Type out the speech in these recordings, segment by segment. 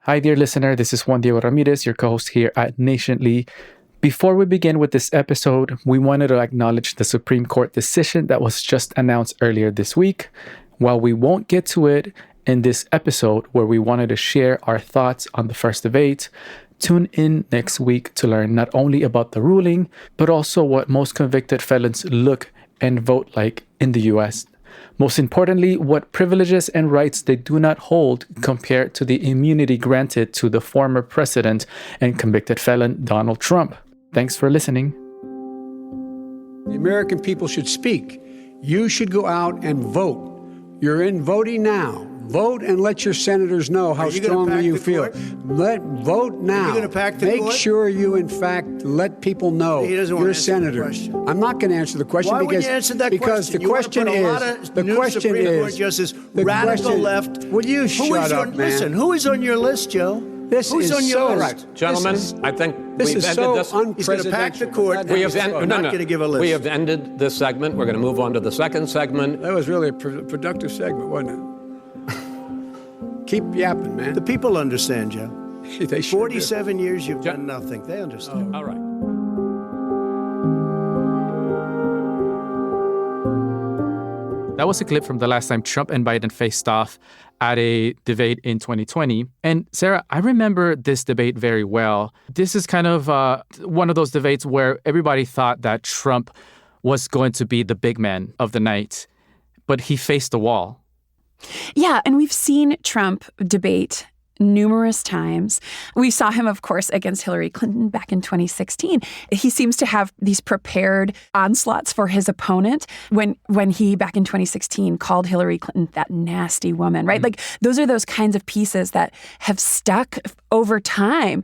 Hi, dear listener. This is Juan Diego Ramirez, your co-host here at Nationally. Before we begin with this episode, we wanted to acknowledge the Supreme Court decision that was just announced earlier this week. While we won't get to it in this episode where we wanted to share our thoughts on the first debate, tune in next week to learn not only about the ruling, but also what most convicted felons look and vote like in the U.S. Most importantly, what privileges and rights they do not hold compared to the immunity granted to the former president and convicted felon Donald Trump. Thanks for listening. The American people should speak. You should go out and vote. You're in voting now. Vote and let your senators know how strongly you feel. Vote now. Are you going to pack the Make court? sure you, in fact, let people know He doesn't want you're to a answer the senator. question. I'm not going to answer the question Why because wouldn't you answer that because question? the question you want to is put a lot of the new question Supreme Court is justice, the radical question, left. Will you shut up, man? Listen, who is on your list, Joe? This Who's is on your so list? right. Gentlemen, I think This we've is ended so this. unprecedented. He's going to pack the court. We have I'm not going to give a list. We have ended this segment. We're going to move on to the second segment. That was really a productive segment, wasn't it? Keep yapping, man. The people understand, Joe. They sure do. 47 years you've done nothing. They understand. All right. That was a clip from the last time Trump and Biden faced off at a debate in 2020. And Sara, I remember this debate very well. This is kind of one of those debates where everybody thought that Trump was going to be the big man of the night, but he faced a wall. Yeah, and we've seen Trump debate numerous times. We saw him, of course, against Hillary Clinton back in 2016. He seems to have these prepared onslaughts for his opponent when he, back in 2016, called Hillary Clinton that nasty woman, right? Like, those are those kinds of pieces that have stuck over time,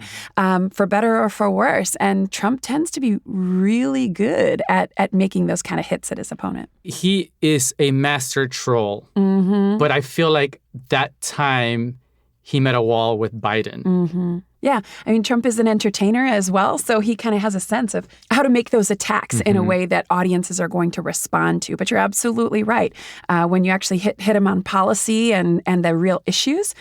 for better or for worse. And Trump tends to be really good at making those kind of hits at his opponent. He is a master troll, but I feel like that time he met a wall with Biden. Yeah. I mean, Trump is an entertainer as well, so he kind of has a sense of how to make those attacks in a way that audiences are going to respond to. But you're absolutely right. When you actually hit him on policy and the real issues,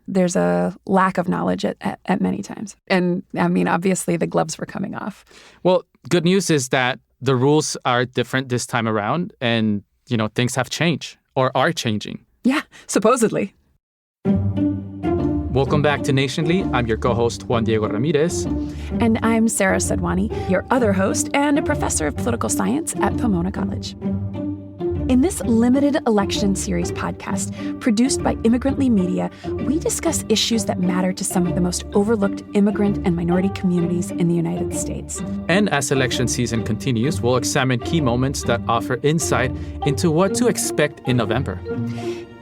there's a lack of knowledge at many times. And I mean, obviously, the gloves were coming off. Well, good news is that the rules are different this time around, and, things have changed or are changing. Yeah, supposedly. Welcome back to Nationally. I'm your co-host, Juan Diego Ramirez. And I'm Sara Sadhwani, your other host and a professor of political science at Pomona College. In this limited election series podcast, produced by Immigrant Media, we discuss issues that matter to some of the most overlooked immigrant and minority communities in the United States. And as election season continues, we'll examine key moments that offer insight into what to expect in November.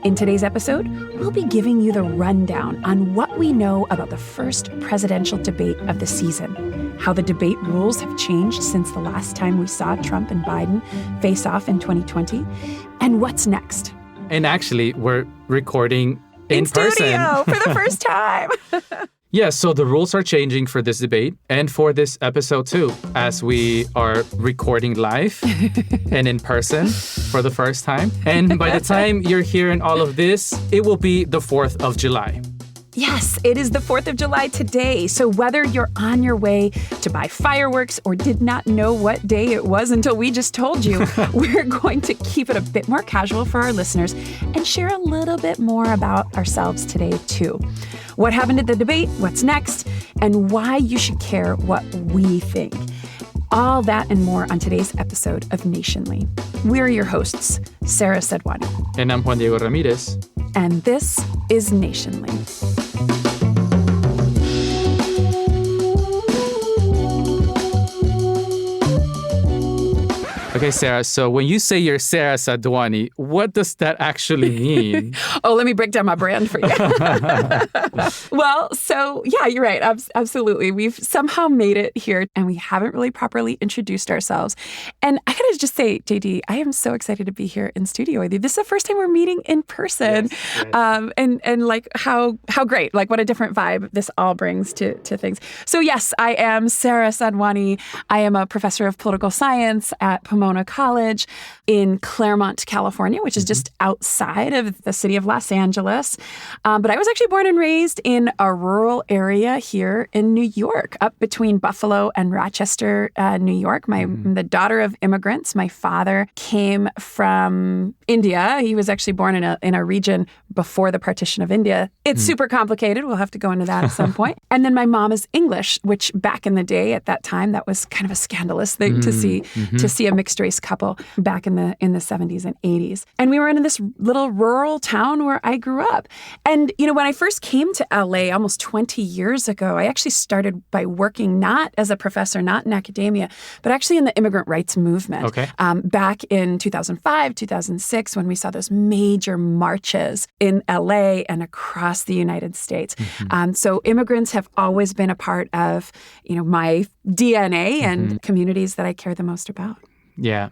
In today's episode, we'll be giving you the rundown on what we know about the first presidential debate of the season, how the debate rules have changed since the last time we saw Trump and Biden face off in 2020, and what's next. And actually, we're recording in person. Studio for the first time. Yeah, so the rules are changing for this debate and for this episode too, as we are recording live and in person for the first time. And by the time you're hearing all of this, it will be the 4th of July. Yes, it is the 4th of July today. So whether you're on your way to buy fireworks or did not know what day it was until we just told you, we're going to keep it a bit more casual for our listeners and share a little bit more about ourselves today too. What happened at the debate, what's next, and why you should care what we think. All that and more on today's episode of Nationally. We're your hosts, Sara Sadhwani. And I'm Juan Diego Ramirez. And this is Nationally. Okay, Sara, so when you say you're Sara Sadhwani, what does that actually mean? Oh, let me break down my brand for you. Well, so yeah, you're right. Absolutely. We've somehow made it here and we haven't really properly introduced ourselves. And I gotta just say, JD, I am so excited to be here in studio with you. This is the first time we're meeting in person. Yes. And like how great, like what a different vibe this all brings to things. So yes, I am Sara Sadhwani. I am a professor of political science at Pomona Pomona College in Claremont, California, which is just outside of the city of Los Angeles. But I was actually born and raised in a rural area here in New York, up between Buffalo and Rochester, New York. I'm the daughter of immigrants. My father came from India. He was actually born in a region before the partition of India. It's super complicated. We'll have to go into that at some point. And then my mom is English, which back in the day, at that time, that was kind of a scandalous thing to see a mixed race couple back in the 70s and 80s. And we were in this little rural town where I grew up. And, when I first came to LA almost 20 years ago, I actually started by working not as a professor, not in academia, but actually in the immigrant rights movement. Okay. Back in 2005, 2006, when we saw those major marches in LA and across the United States. So immigrants have always been a part of, my DNA and communities that I care the most about. Yeah.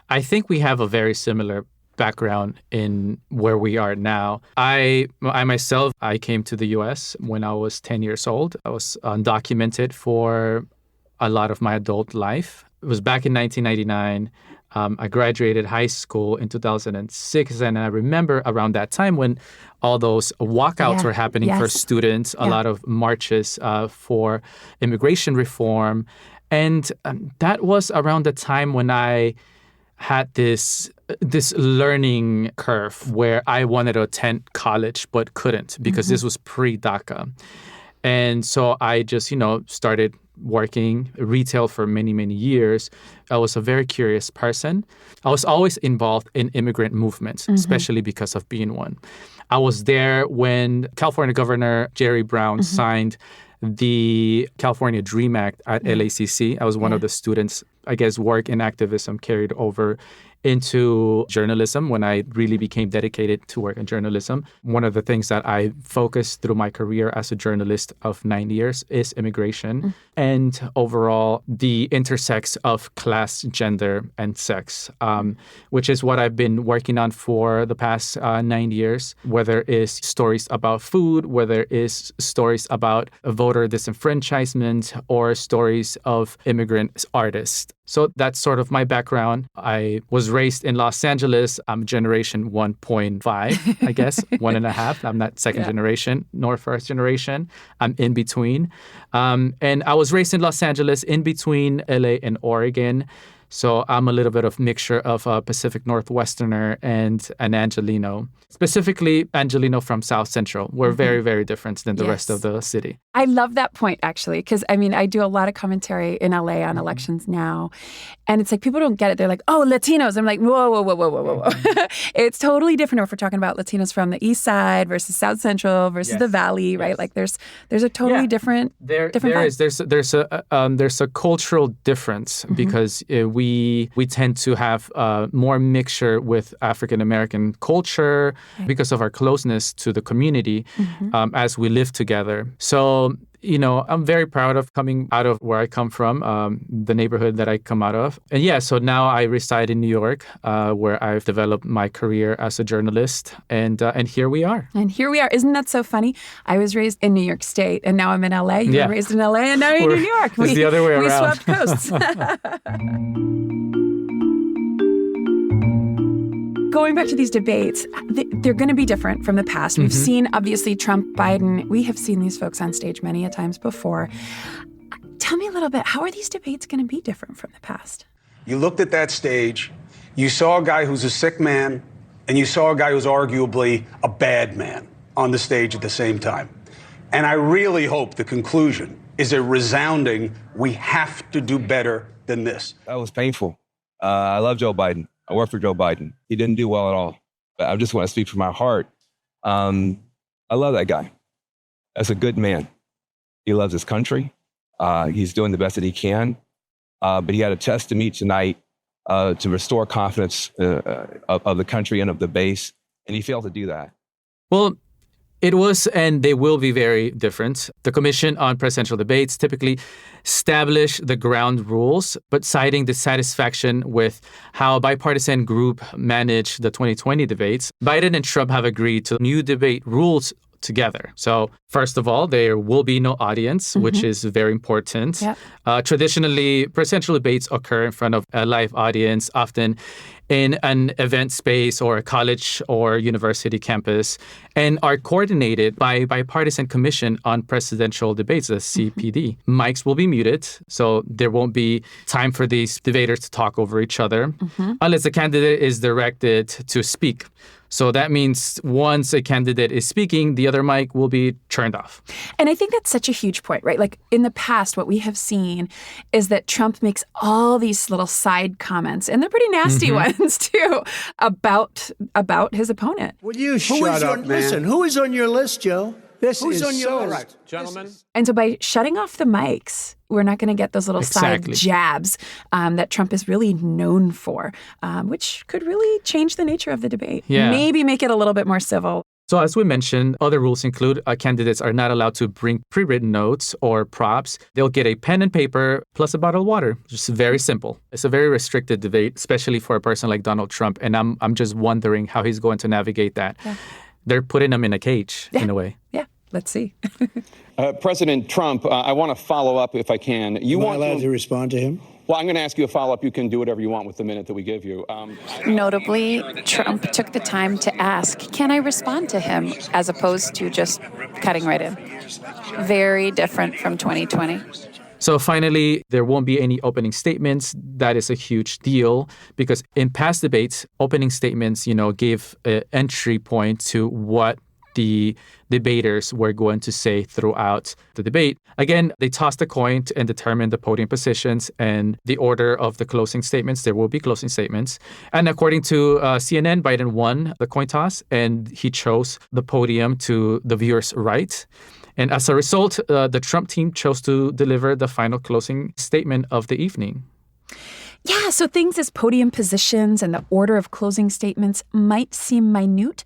I think we have a very similar background in where we are now. I myself came to the U.S. when I was 10 years old. I was undocumented for a lot of my adult life. It was back in 1999. I graduated high school in 2006, and I remember around that time when all those walkouts were happening for students, a lot of marches for immigration reform. And that was around the time when I had this learning curve where I wanted to attend college but couldn't because this was pre-DACA. And so I just, started working retail for many, many years. I was a very curious person. I was always involved in immigrant movements, especially because of being one. I was there when California Governor Jerry Brown signed the California DREAM Act at LACC. I was one of the students, I guess, work and activism carried over into journalism when I really became dedicated to work in journalism. One of the things that I focused through my career as a journalist of 9 years is immigration and overall the intersex of class, gender, and sex, which is what I've been working on for the past 9 years, whether it's stories about food, whether it's stories about voter disenfranchisement, or stories of immigrant artists. So that's sort of my background. I was raised in Los Angeles. I'm generation 1.5, I guess, 1.5. I'm not second generation nor first generation. I'm in between. And I was raised in Los Angeles, in between LA and Oregon. So I'm a little bit of mixture of a Pacific Northwesterner and an Angelino. Specifically, Angelino from South Central. We're very, very different than the rest of the city. I love that point, actually, because, I do a lot of commentary in LA on elections now. And it's like, people don't get it. They're like, oh, Latinos. I'm like, whoa. It's totally different if we're talking about Latinos from the East Side versus South Central versus the Valley, right? Like, there's a totally different vibe. There's a cultural difference because we tend to have more mixture with African American culture because of our closeness to the community as we live together. So, I'm very proud of coming out of where I come from, the neighborhood that I come out of. And so now I reside in New York, where I've developed my career as a journalist. And here we are. And here we are. Isn't that so funny? I was raised in New York State, and now I'm in LA. You were raised in LA, and now you're in New York. It's the other way around. We swapped coasts. Going back to these debates, they're going to be different from the past. We've seen, obviously, Trump, Biden. We have seen these folks on stage many a times before. Tell me a little bit, how are these debates going to be different from the past? You looked at that stage, you saw a guy who's a sick man, and you saw a guy who's arguably a bad man on the stage at the same time. And I really hope the conclusion is a resounding, we have to do better than this. That was painful. I love Joe Biden. I worked for Joe Biden. He didn't do well at all. But I just want to speak from my heart. I love that guy. That's a good man. He loves his country. He's doing the best that he can. But he had a test to meet tonight to restore confidence of the country and of the base. And he failed to do that. Well, it was, and they will be very different. The Commission on Presidential Debates typically establish the ground rules, but citing dissatisfaction with how a bipartisan group managed the 2020 debates, Biden and Trump have agreed to new debate rules together. So first of all, there will be no audience, which is very important. Yep. Traditionally, presidential debates occur in front of a live audience, often in an event space or a college or university campus, and are coordinated by a bipartisan commission on presidential debates, the CPD. Mics will be muted, so there won't be time for these debaters to talk over each other, unless the candidate is directed to speak. So that means once a candidate is speaking, the other mic will be turned off. And I think that's such a huge point, right? Like in the past, what we have seen is that Trump makes all these little side comments, and they're pretty nasty ones too, about his opponent. Will you shut up, man? Listen, who is on your list, Joe? Who's on your list? Right, gentlemen. And so by shutting off the mics, we're not going to get those little side jabs that Trump is really known for, which could really change the nature of the debate. Yeah. Maybe make it a little bit more civil. So as we mentioned, other rules include candidates are not allowed to bring pre-written notes or props. They'll get a pen and paper plus a bottle of water. Just very simple. It's a very restricted debate, especially for a person like Donald Trump. And I'm just wondering how he's going to navigate that. Yeah. They're putting him in a cage, in a way. Yeah, let's see. President Trump, I want to follow up if I can. Am I allowed to respond to him? Well, I'm going to ask you a follow-up. You can do whatever you want with the minute that we give you. Notably, Trump took the time to ask, can I respond to him, as opposed to just cutting right in. Very different from 2020. So finally, there won't be any opening statements. That is a huge deal because in past debates, opening statements, gave an entry point to what the debaters were going to say throughout the debate. Again, they tossed a coin and determined the podium positions and the order of the closing statements. There will be closing statements. And according to CNN, Biden won the coin toss and he chose the podium to the viewer's right. And as a result, the Trump team chose to deliver the final closing statement of the evening. Yeah, so things as podium positions and the order of closing statements might seem minute,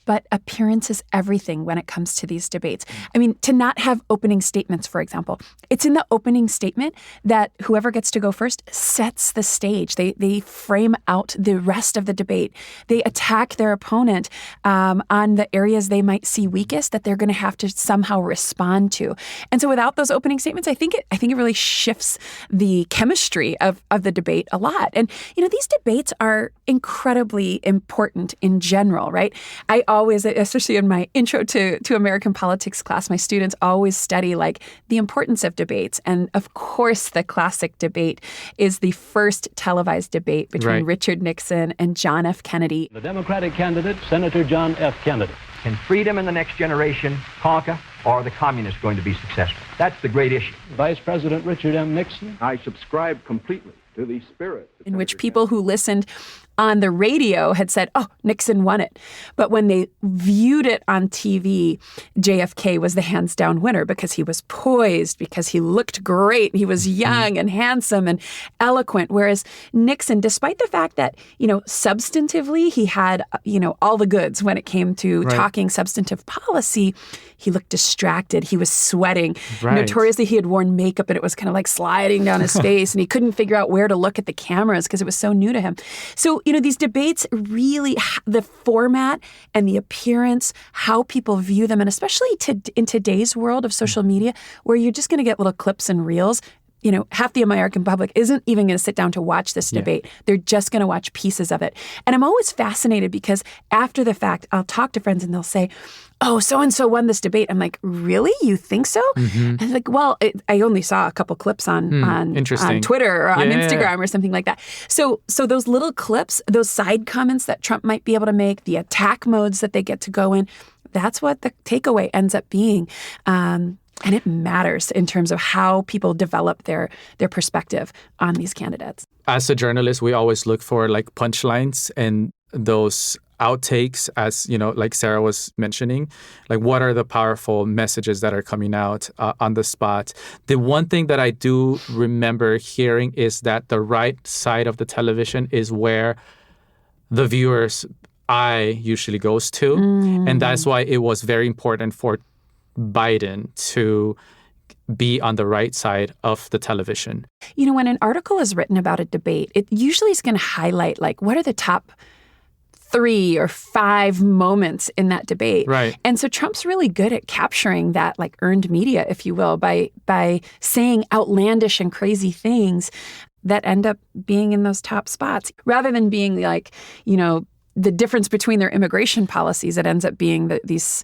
but appearance is everything when it comes to these debates. I mean, to not have opening statements, for example, it's in the opening statement that whoever gets to go first sets the stage. They frame out the rest of the debate. They attack their opponent on the areas they might see weakest that they're going to have to somehow respond to. And so without those opening statements, I think it really shifts the chemistry of the debate a lot. And, these debates are incredibly important in general, right? I always, especially in my intro to American politics class, my students always study the importance of debates. And of course, the classic debate is the first televised debate between Richard Nixon and John F. Kennedy. The Democratic candidate, Senator John F. Kennedy. Can freedom in the next generation conquer, or are the communists going to be successful? That's the great issue. Vice President Richard M. Nixon. I subscribe completely to the spirit. In which people who listened on the radio had said, oh, Nixon won it. But when they viewed it on TV, JFK was the hands down winner because he was poised, because he looked great. He was young and handsome and eloquent. Whereas Nixon, despite the fact that, substantively he had, all the goods when it came to talking substantive policy, he looked distracted. He was sweating. Notoriously, he had worn makeup and it was kind of sliding down his face and he couldn't figure out where to look at the cameras because it was so new to him. So, these debates really, the format and the appearance, how people view them, and especially in today's world of social media, where you're just going to get little clips and reels, half the American public isn't even going to sit down to watch this debate. They're just going to watch pieces of it. And I'm always fascinated because after the fact, I'll talk to friends and they'll say, oh, so-and-so won this debate. I'm like, really? You think so? And I'm like, well, I only saw a couple clips on Twitter or on Instagram or something like that. So those little clips, those side comments that Trump might be able to make, the attack modes that they get to go in, that's what the takeaway ends up being. And it matters in terms of how people develop their perspective on these candidates. As a journalist, we always look for punchlines and those outtakes, as like Sara was mentioning, what are the powerful messages that are coming out on the spot. The one thing that I do remember hearing is that the right side of the television is where the viewer's eye usually goes to. And that's why it was very important for Biden to be on the right side of the television. When an article is written about a debate, it usually is going to highlight what are the top 3 or 5 moments in that debate. Right. And so Trump's really good at capturing that like earned media, if you will, by saying outlandish and crazy things that end up being in those top spots, rather than being like, you know, the difference between their immigration policies. It ends up being these,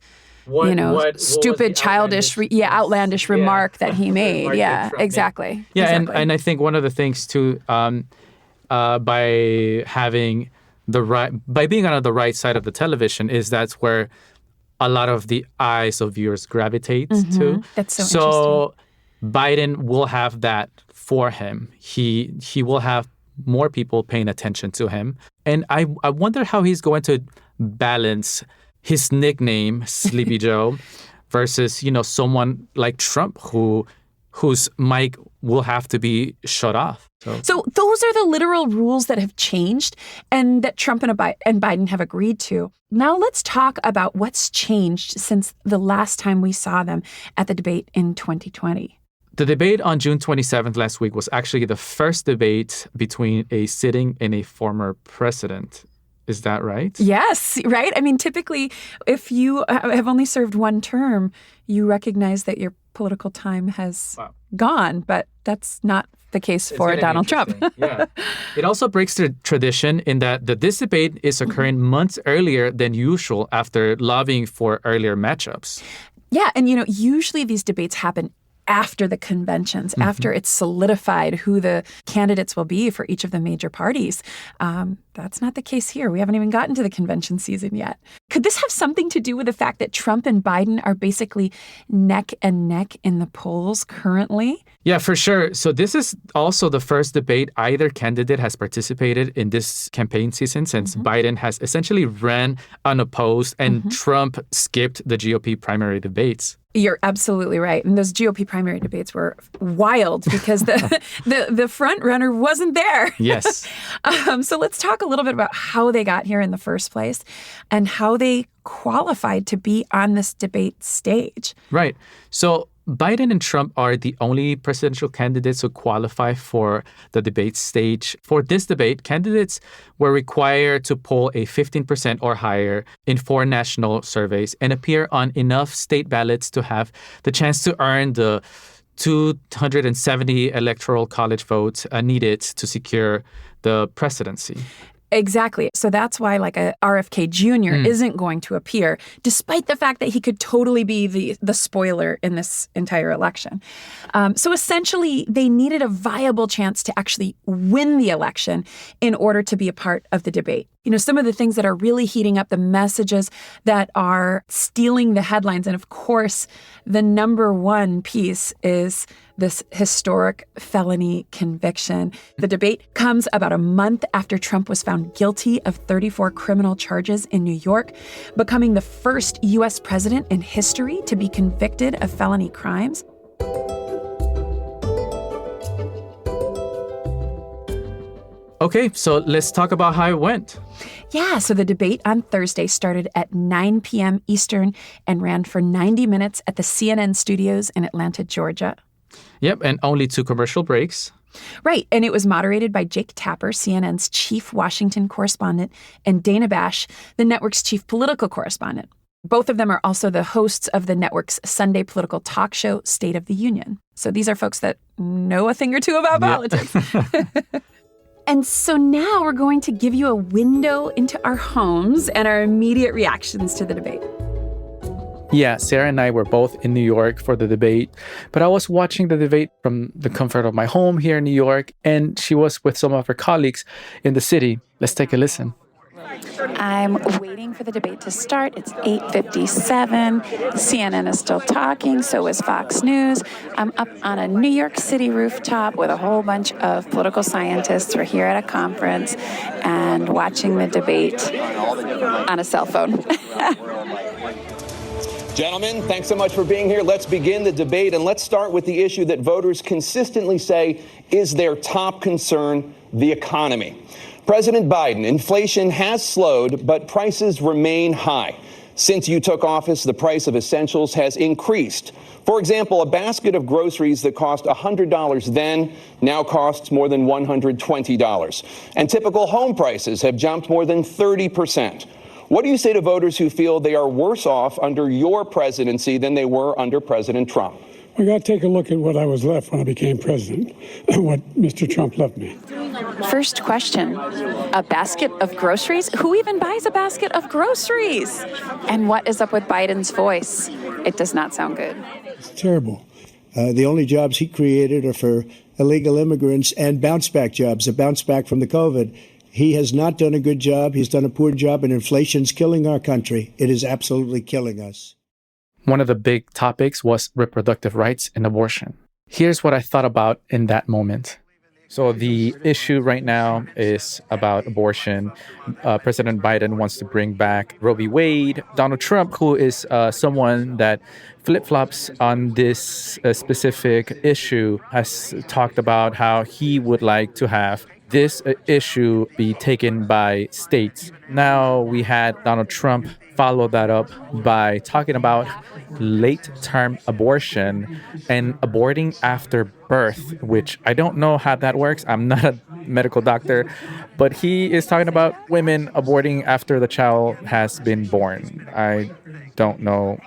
stupid, childish, outlandish remark that he made. Yeah, exactly. Yeah, exactly. And I think one of the things too, by having by being on the right side of the television, is that's where a lot of the eyes of viewers gravitate to. That's so interesting. Biden will have that for him. He will have more people paying attention to him. And I wonder how he's going to balance his nickname, Sleepy Joe, versus, someone like Trump whose mic will have to be shut off. So those are the literal rules that have changed and that Trump and Biden have agreed to. Now let's talk about what's changed since the last time we saw them at the debate in 2020. The debate on June 27th last week was actually the first debate between a sitting and a former president. Is that right? Yes, right? I mean, typically, if you have only served one term, you recognize that your political time has gone, but that's not the case for Donald Trump. Yeah. It also breaks the tradition in that this debate is occurring months earlier than usual after lobbying for earlier matchups. Yeah, and usually these debates happen after the conventions, after it's solidified who the candidates will be for each of the major parties. That's not the case here. We haven't even gotten to the convention season yet. Could this have something to do with the fact that Trump and Biden are basically neck and neck in the polls currently? Yeah, for sure. So this is also the first debate either candidate has participated in this campaign season since Biden has essentially ran unopposed and Trump skipped the GOP primary debates. You're absolutely right. And those GOP primary debates were wild because the front runner wasn't there. Yes. So let's talk a little bit about how they got here in the first place and how they qualified to be on this debate stage. Right. So Biden and Trump are the only presidential candidates who qualify for the debate stage. For this debate, candidates were required to poll a 15% or higher in 4 national surveys and appear on enough state ballots to have the chance to earn the 270 electoral college votes needed to secure the presidency. Exactly. So that's why like a RFK Jr. isn't going to appear, despite the fact that he could totally be the spoiler in this entire election. So essentially, they needed a viable chance to actually win the election in order to be a part of the debate. Some of the things that are really heating up the messages that are stealing the headlines. And of course, the number one piece is this historic felony conviction. The debate comes about a month after Trump was found guilty of 34 criminal charges in New York, becoming the first U.S. president in history to be convicted of felony crimes. Okay, so let's talk about how it went. Yeah, so the debate on Thursday started at 9 p.m. Eastern and ran for 90 minutes at the CNN studios in Atlanta, Georgia. Yep, and only 2 commercial breaks. Right, and it was moderated by Jake Tapper, CNN's chief Washington correspondent, and Dana Bash, the network's chief political correspondent. Both of them are also the hosts of the network's Sunday political talk show, State of the Union. So these are folks that know a thing or two about politics. And so now we're going to give you a window into our homes and our immediate reactions to the debate. Yeah, Sara and I were both in New York for the debate, but I was watching the debate from the comfort of my home here in New York, and she was with some of her colleagues in the city. Let's take a listen. I'm waiting for the debate to start. It's 8:57. CNN is still talking, so is Fox News. I'm up on a New York City rooftop with a whole bunch of political scientists. We're here at a conference and watching the debate on a cell phone. Gentlemen, thanks so much for being here. Let's begin the debate, and let's start with the issue that voters consistently say is their top concern, the economy. President Biden, inflation has slowed, but prices remain high. Since you took office, the price of essentials has increased. For example, a basket of groceries that cost $100 then now costs more than $120. And typical home prices have jumped more than 30%. What do you say to voters who feel they are worse off under your presidency than they were under President Trump? We got to take a look at what I was left when I became president and what Mr. Trump left me. First question, a basket of groceries? Who even buys a basket of groceries? And what is up with Biden's voice? It does not sound good. It's terrible. The only jobs he created are for illegal immigrants and bounce-back jobs, a bounce-back from the COVID. He has not done a good job. He's done a poor job, and inflation's killing our country. It is absolutely killing us. One of the big topics was reproductive rights and abortion. Here's what I thought about in that moment. So the issue right now is about abortion. President Biden wants to bring back Roe v. Wade. Donald Trump, who is someone that flip-flops on this specific issue, has talked about how he would like to have this issue be taken by states. Now we had Donald Trump follow that up by talking about late-term abortion and aborting after birth, which I don't know how that works. I'm not a medical doctor, but he is talking about women aborting after the child has been born. I don't know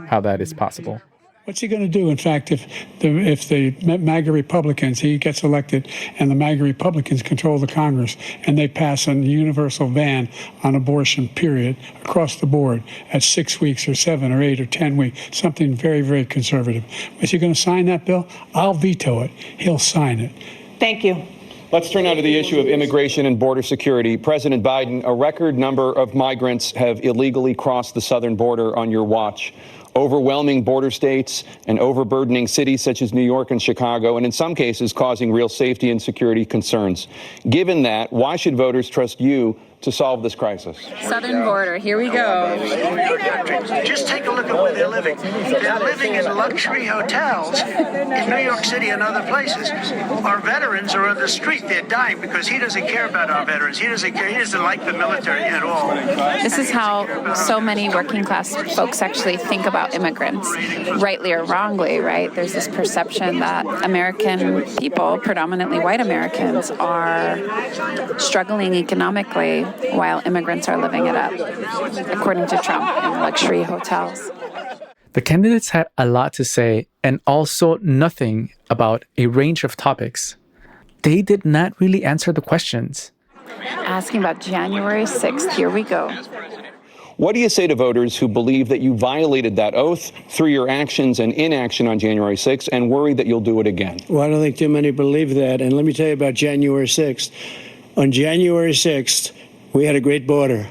how that is possible. What's he going to do, in fact, if the MAGA Republicans, he gets elected, and the MAGA Republicans control the Congress, and they pass a universal ban on abortion, period, across the board at 6 weeks or 7 or 8 or 10 weeks, something very, very conservative. Is he going to sign that bill? I'll veto it. He'll sign it. Thank you. Let's turn now to the issue of immigration and border security. President Biden, a record number of migrants have illegally crossed the southern border on your watch. Overwhelming border states and overburdening cities such as New York and Chicago, and in some cases causing real safety and security concerns. Given that, why should voters trust you to solve this crisis? Southern border, here we go. Just take a look at where they're living. They're living in luxury hotels in New York City and other places. Our veterans are on the street. They're dying because he doesn't care about our veterans. He doesn't care. He doesn't like the military at all. This is how so many working class folks actually think about immigrants, rightly or wrongly, right? There's this perception that American people, predominantly white Americans, are struggling economically while immigrants are living it up, according to Trump, in luxury hotels. The candidates had a lot to say and also nothing about a range of topics. They did not really answer the questions. Asking about January 6th, here we go. What do you say to voters who believe that you violated that oath through your actions and inaction on January 6th and worry that you'll do it again? Well, I don't think too many believe that. And let me tell you about January 6th. On January 6th, we had a great border.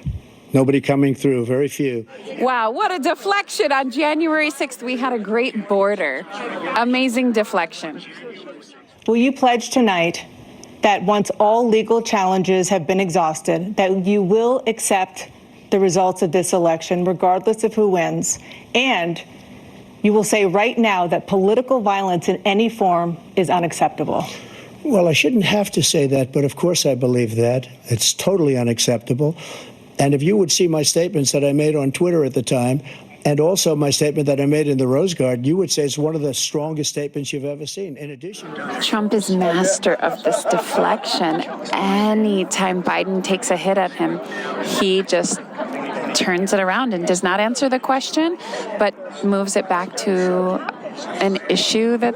Nobody coming through, very few. Wow, what a deflection. On January 6th, we had a great border. Amazing deflection. Will you pledge tonight that once all legal challenges have been exhausted, that you will accept the results of this election, regardless of who wins, and you will say right now that political violence in any form is unacceptable? Well, I shouldn't have to say that, but of course I believe that. It's totally unacceptable. And if you would see my statements that I made on Twitter at the time, and also my statement that I made in the Rose Garden, you would say it's one of the strongest statements you've ever seen. In addition to Trump is master of this deflection. Anytime Biden takes a hit at him, he just turns it around and does not answer the question, but moves it back to an issue that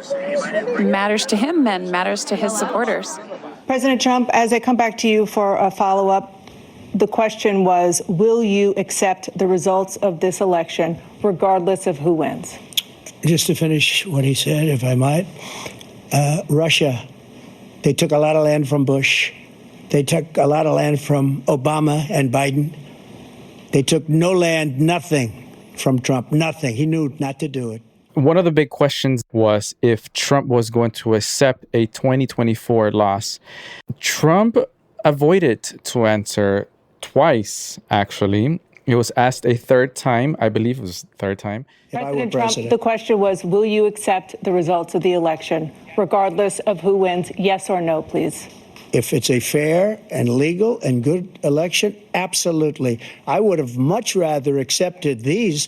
matters to him and matters to his supporters. President Trump, as I come back to you for a follow-up, the question was, will you accept the results of this election, regardless of who wins? Just to finish what he said, if I might, Russia, they took a lot of land from Bush. They took a lot of land from Obama and Biden. They took no land, nothing from Trump, nothing. He knew not to do it. One of the big questions was if Trump was going to accept a 2024 loss. Trump avoided to answer twice, actually. It was asked a third time. I believe it was the third time. President Trump, the question was, will you accept the results of the election, regardless of who wins? Yes or no, please. If it's a fair and legal and good election, absolutely. I would have much rather accepted these,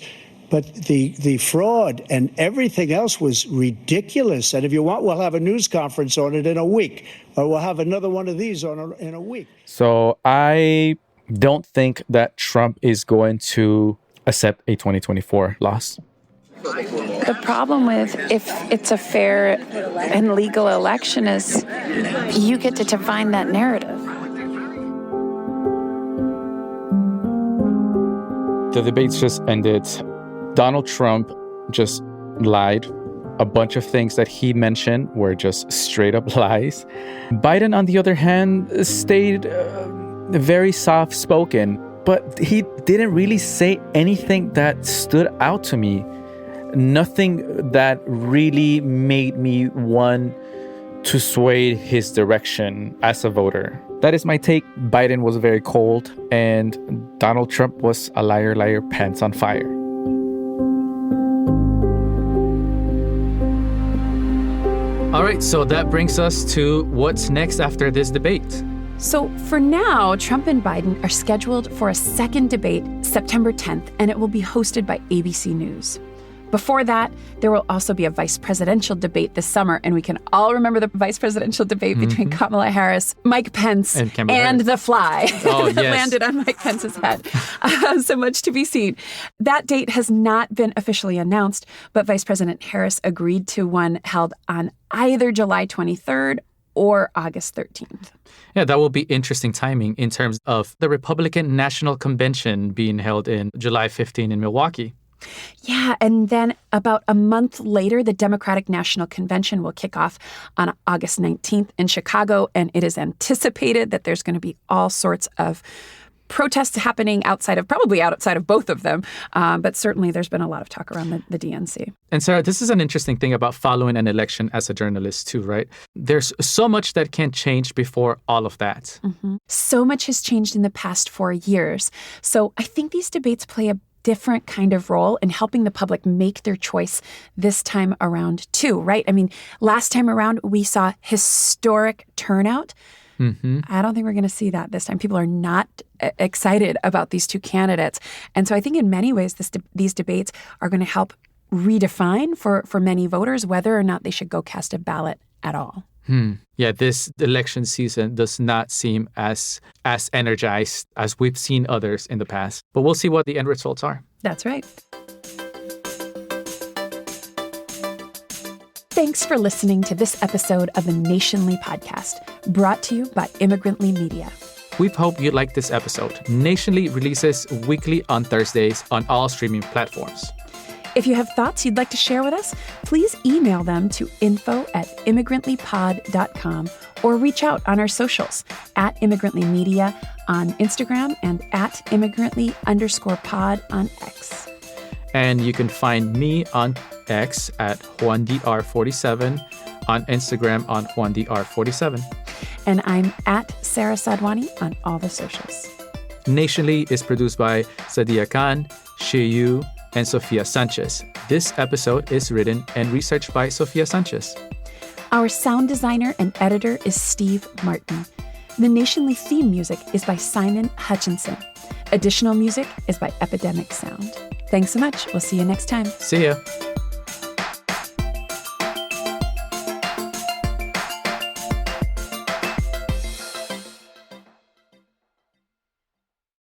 but the fraud and everything else was ridiculous. And if you want, we'll have a news conference on it in a week, or we'll have another one of these in a week. So I don't think that Trump is going to accept a 2024 loss. The problem with if it's a fair and legal election is you get to define that narrative. The debates just ended. Donald Trump just lied. A bunch of things that he mentioned were just straight up lies. Biden, on the other hand, stayed very soft-spoken, but he didn't really say anything that stood out to me. Nothing that really made me want to sway his direction as a voter. That is my take. Biden was very cold, and Donald Trump was a liar, liar, pants on fire. All right, so that brings us to what's next after this debate. So for now, Trump and Biden are scheduled for a second debate September 10th, and it will be hosted by ABC News. Before that, there will also be a vice presidential debate this summer, and we can all remember the vice presidential debate between Kamala Harris, Mike Pence, and the fly that landed on Mike Pence's head. So much to be seen. That date has not been officially announced, but Vice President Harris agreed to one held on either July 23rd or August 13th. Yeah, that will be interesting timing in terms of the Republican National Convention being held in July 15 in Milwaukee. Yeah, and then about a month later, the Democratic National Convention will kick off on August 19th in Chicago, and it is anticipated that there's going to be all sorts of protests happening outside of both of them. But certainly there's been a lot of talk around the DNC. And Sarah, this is an interesting thing about following an election as a journalist too, right? There's so much that can change before all of that. Mm-hmm. So much has changed in the past 4 years. So I think these debates play a different kind of role in helping the public make their choice this time around too, right? I mean, last time around, we saw historic turnout. Mm-hmm. I don't think we're going to see that this time. People are not excited about these two candidates. And so I think in many ways, these debates are going to help redefine for many voters whether or not they should go cast a ballot at all. Yeah, this election season does not seem as energized as we've seen others in the past. But we'll see what the end results are. That's right. Thanks for listening to this episode of the Nationally podcast, brought to you by Immigrantly Media. We hope you liked this episode. Nationally releases weekly on Thursdays on all streaming platforms. If you have thoughts you'd like to share with us, please email them to info@immigrantlypod.com or reach out on our socials @immigrantlymedia on Instagram and @immigrantly_pod on X. And you can find me on X at JuanDR47, on Instagram on JuanDR47. And I'm @Sara Sadhwani on all the socials. Nationally is produced by Sadia Khan, Shiyu, and Sofia Sanchez. This episode is written and researched by Sofia Sanchez. Our sound designer and editor is Steve Martin. The Nationally theme music is by Simon Hutchinson. Additional music is by Epidemic Sound. Thanks so much. We'll see you next time. See ya.